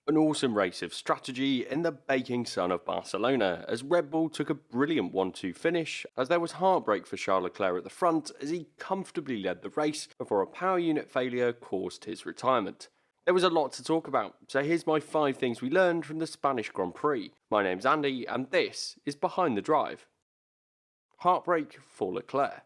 An awesome race of strategy in the baking sun of Barcelona as Red Bull took a brilliant 1-2 finish as there was heartbreak for Charles Leclerc at the front as he comfortably led the race before a power unit failure caused his retirement. There was a lot to talk about, so here's my 5 things we learned from the Spanish Grand Prix. My name's Andy and this is Behind the Drive. Heartbreak for Leclerc.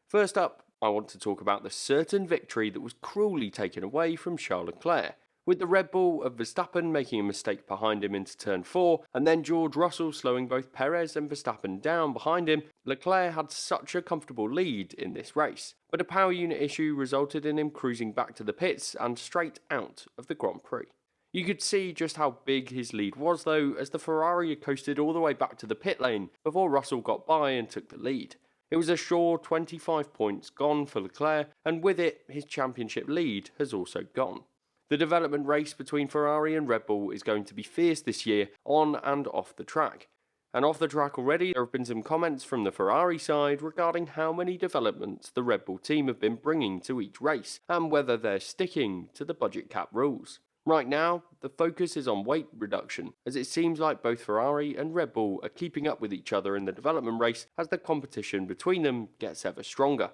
First up, I want to talk about the certain victory that was cruelly taken away from Charles Leclerc, with the Red Bull of Verstappen making a mistake behind him into turn 4, and then George Russell slowing both Perez and Verstappen down behind him. Leclerc had such a comfortable lead in this race, but a power unit issue resulted in him cruising back to the pits and straight out of the Grand Prix. You could see just how big his lead was though, as the Ferrari had coasted all the way back to the pit lane before Russell got by and took the lead. It was a sure 25 points gone for Leclerc, and with it, his championship lead has also gone. The development race between Ferrari and Red Bull is going to be fierce this year, on and off the track. And off the track already, there have been some comments from the Ferrari side regarding how many developments the Red Bull team have been bringing to each race, and whether they're sticking to the budget cap rules. Right now, the focus is on weight reduction, as it seems like both Ferrari and Red Bull are keeping up with each other in the development race as the competition between them gets ever stronger.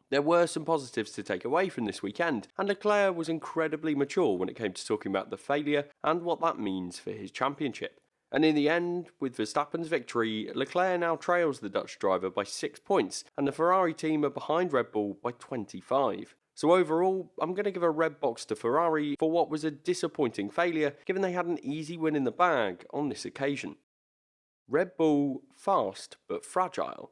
There were some positives to take away from this weekend, and Leclerc was incredibly mature when it came to talking about the failure and what that means for his championship. And in the end, with Verstappen's victory, Leclerc now trails the Dutch driver by 6 points, and the Ferrari team are behind Red Bull by 25. So overall, I'm going to give a red box to Ferrari for what was a disappointing failure, given they had an easy win in the bag on this occasion. Red Bull, fast but fragile.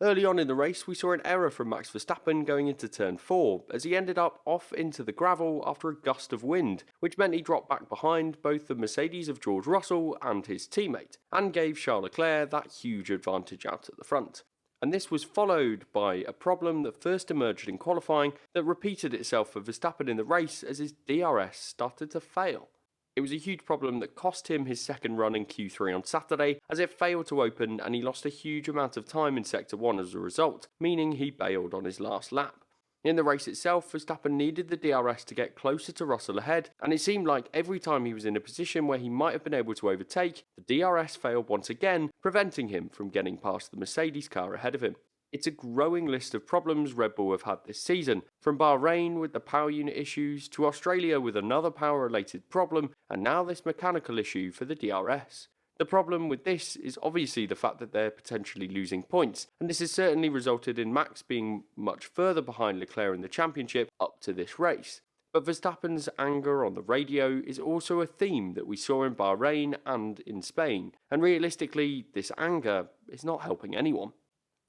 Early on in the race, we saw an error from Max Verstappen going into turn 4, as he ended up off into the gravel after a gust of wind, which meant he dropped back behind both the Mercedes of George Russell and his teammate, and gave Charles Leclerc that huge advantage out at the front. And this was followed by a problem that first emerged in qualifying that repeated itself for Verstappen in the race as his DRS started to fail. It was a huge problem that cost him his second run in Q3 on Saturday, as it failed to open and he lost a huge amount of time in Sector 1 as a result, meaning he bailed on his last lap. In the race itself, Verstappen needed the DRS to get closer to Russell ahead, and it seemed like every time he was in a position where he might have been able to overtake, the DRS failed once again, preventing him from getting past the Mercedes car ahead of him. It's a growing list of problems Red Bull have had this season, from Bahrain with the power unit issues, to Australia with another power-related problem, and now this mechanical issue for the DRS. The problem with this is obviously the fact that they're potentially losing points, and this has certainly resulted in Max being much further behind Leclerc in the championship up to this race. But Verstappen's anger on the radio is also a theme that we saw in Bahrain and in Spain, and realistically, this anger is not helping anyone.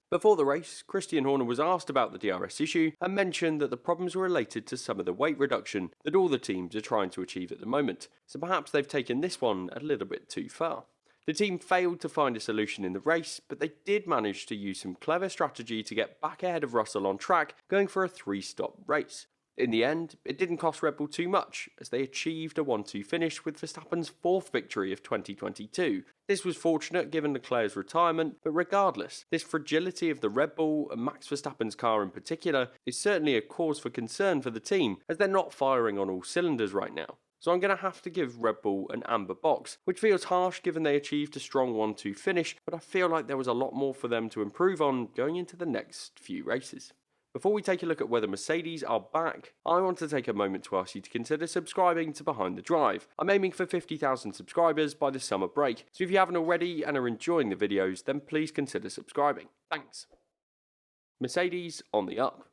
Before the race, Christian Horner was asked about the DRS issue and mentioned that the problems were related to some of the weight reduction that all the teams are trying to achieve at the moment, so perhaps they've taken this one a little bit too far. The team failed to find a solution in the race, but they did manage to use some clever strategy to get back ahead of Russell on track, going for a 3-stop race. In the end, it didn't cost Red Bull too much, as they achieved a 1-2 finish with Verstappen's 4th victory of 2022. This was fortunate given Leclerc's retirement, but regardless, this fragility of the Red Bull and Max Verstappen's car in particular is certainly a cause for concern for the team, as they're not firing on all cylinders right now. So I'm going to have to give Red Bull an amber box, which feels harsh given they achieved a strong 1-2 finish, but I feel like there was a lot more for them to improve on going into the next few races. Before we take a look at whether Mercedes are back, I want to take a moment to ask you to consider subscribing to Behind the Drive. I'm aiming for 50,000 subscribers by the summer break, so if you haven't already and are enjoying the videos, then please consider subscribing. Thanks. Mercedes on the up.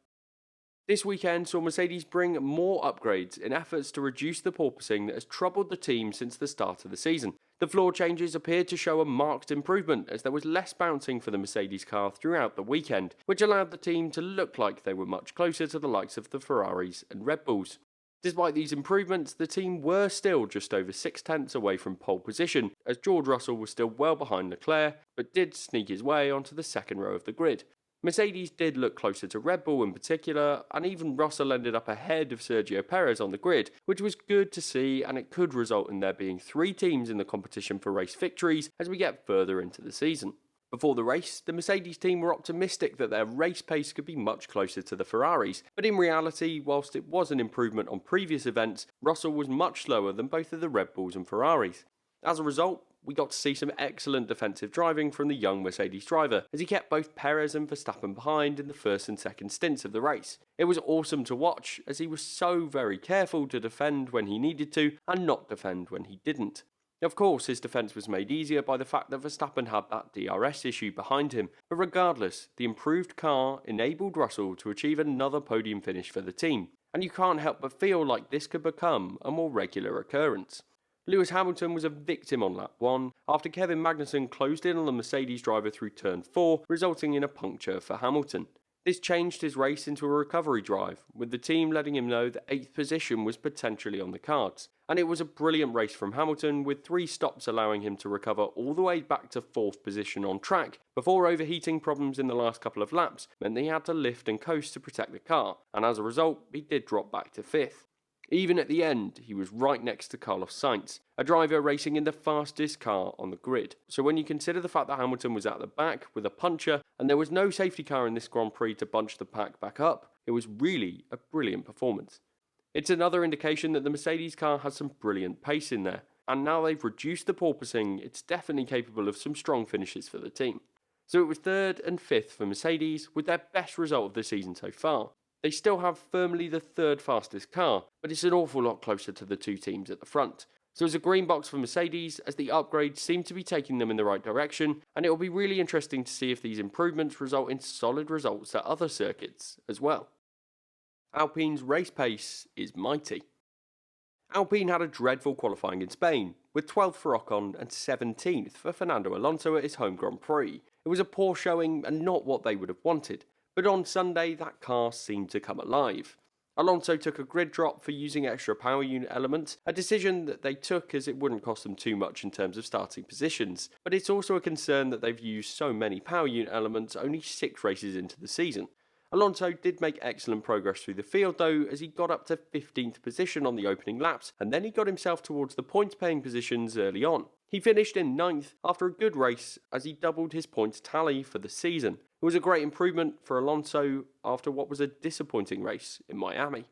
This weekend saw Mercedes bring more upgrades in efforts to reduce the porpoising that has troubled the team since the start of the season. The floor changes appeared to show a marked improvement as there was less bouncing for the Mercedes car throughout the weekend, which allowed the team to look like they were much closer to the likes of the Ferraris and Red Bulls. Despite these improvements, the team were still just over 6/10 away from pole position, as George Russell was still well behind Leclerc, but did sneak his way onto the second row of the grid. Mercedes did look closer to Red Bull in particular, and even Russell ended up ahead of Sergio Perez on the grid, which was good to see, and it could result in there being 3 teams in the competition for race victories as we get further into the season. Before the race, the Mercedes team were optimistic that their race pace could be much closer to the Ferraris, but in reality, whilst it was an improvement on previous events, Russell was much slower than both of the Red Bulls and Ferraris. As a result, we got to see some excellent defensive driving from the young Mercedes driver, as he kept both Perez and Verstappen behind in the first and second stints of the race. It was awesome to watch, as he was so very careful to defend when he needed to, and not defend when he didn't. Of course, his defence was made easier by the fact that Verstappen had that DRS issue behind him, but regardless, the improved car enabled Russell to achieve another podium finish for the team, and you can't help but feel like this could become a more regular occurrence. Lewis Hamilton was a victim on lap 1 after Kevin Magnussen closed in on the Mercedes driver through turn 4, resulting in a puncture for Hamilton. This changed his race into a recovery drive, with the team letting him know that 8th position was potentially on the cards. And it was a brilliant race from Hamilton, with 3 stops allowing him to recover all the way back to 4th position on track, before overheating problems in the last couple of laps meant that he had to lift and coast to protect the car, and as a result, he did drop back to 5th. Even at the end, he was right next to Carlos Sainz, a driver racing in the fastest car on the grid. So when you consider the fact that Hamilton was at the back with a puncher, and there was no safety car in this Grand Prix to bunch the pack back up, it was really a brilliant performance. It's another indication that the Mercedes car has some brilliant pace in there, and now they've reduced the porpoising, it's definitely capable of some strong finishes for the team. So it was 3rd and 5th for Mercedes, with their best result of the season so far. They still have firmly the 3rd fastest car, but it's an awful lot closer to the 2 teams at the front. So it's a green box for Mercedes, as the upgrades seem to be taking them in the right direction, and it will be really interesting to see if these improvements result in solid results at other circuits as well. Alpine's race pace is mighty. Alpine had a dreadful qualifying in Spain, with 12th for Ocon and 17th for Fernando Alonso at his home Grand Prix. It was a poor showing and not what they would have wanted. But on Sunday, that car seemed to come alive. Alonso took a grid drop for using extra power unit elements, a decision that they took as it wouldn't cost them too much in terms of starting positions. But it's also a concern that they've used so many power unit elements only 6 races into the season. Alonso did make excellent progress through the field though, as he got up to 15th position on the opening laps, and then he got himself towards the points paying positions early on. He finished in 9th after a good race as he doubled his points tally for the season. It was a great improvement for Alonso after what was a disappointing race in Miami.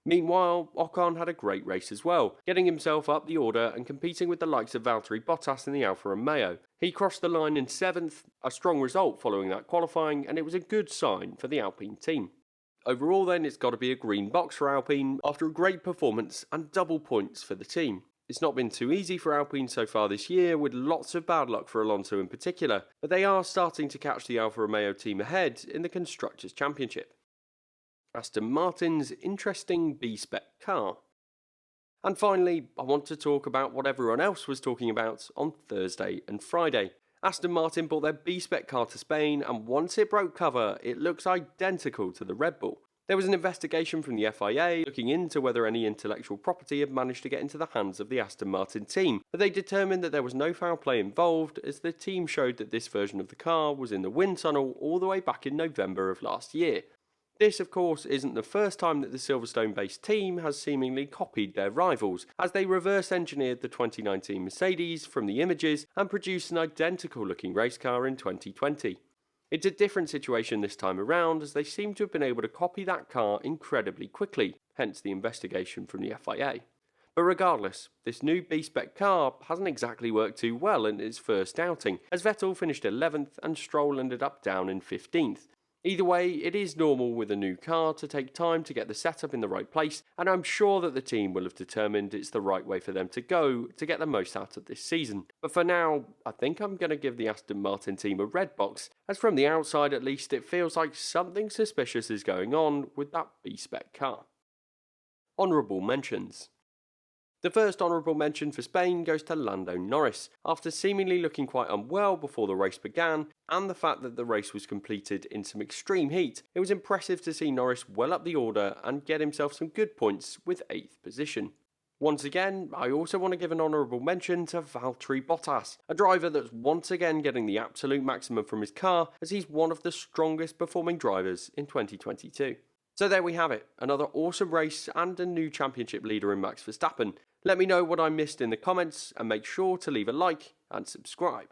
Meanwhile, Ocon had a great race as well, getting himself up the order and competing with the likes of Valtteri Bottas in the Alfa Romeo. He crossed the line in 7th, a strong result following that qualifying, and it was a good sign for the Alpine team. Overall then, it's got to be a green box for Alpine after a great performance and double points for the team. It's not been too easy for Alpine so far this year, with lots of bad luck for Alonso in particular, but they are starting to catch the Alfa Romeo team ahead in the Constructors' Championship. Aston Martin's interesting B-Spec car. And finally, I want to talk about what everyone else was talking about on Thursday and Friday. Aston Martin brought their B-Spec car to Spain, and once it broke cover, it looks identical to the Red Bull. There was an investigation from the FIA looking into whether any intellectual property had managed to get into the hands of the Aston Martin team, but they determined that there was no foul play involved, as the team showed that this version of the car was in the wind tunnel all the way back in November of last year. This, of course, isn't the first time that the Silverstone-based team has seemingly copied their rivals, as they reverse-engineered the 2019 Mercedes from the images and produced an identical-looking race car in 2020. It's a different situation this time around, as they seem to have been able to copy that car incredibly quickly, hence the investigation from the FIA. But regardless, this new B-Spec car hasn't exactly worked too well in its first outing, as Vettel finished 11th and Stroll ended up down in 15th. Either way, it is normal with a new car to take time to get the setup in the right place, and I'm sure that the team will have determined it's the right way for them to go to get the most out of this season. But for now, I think I'm going to give the Aston Martin team a red box, as from the outside at least it feels like something suspicious is going on with that B-Spec car. Honourable mentions. The first honourable mention for Spain goes to Lando Norris. After seemingly looking quite unwell before the race began, and the fact that the race was completed in some extreme heat, it was impressive to see Norris well up the order and get himself some good points with 8th position. Once again, I also want to give an honourable mention to Valtteri Bottas, a driver that's once again getting the absolute maximum from his car, as he's one of the strongest performing drivers in 2022. So there we have it, another awesome race and a new championship leader in Max Verstappen. Let me know what I missed in the comments and make sure to leave a like and subscribe.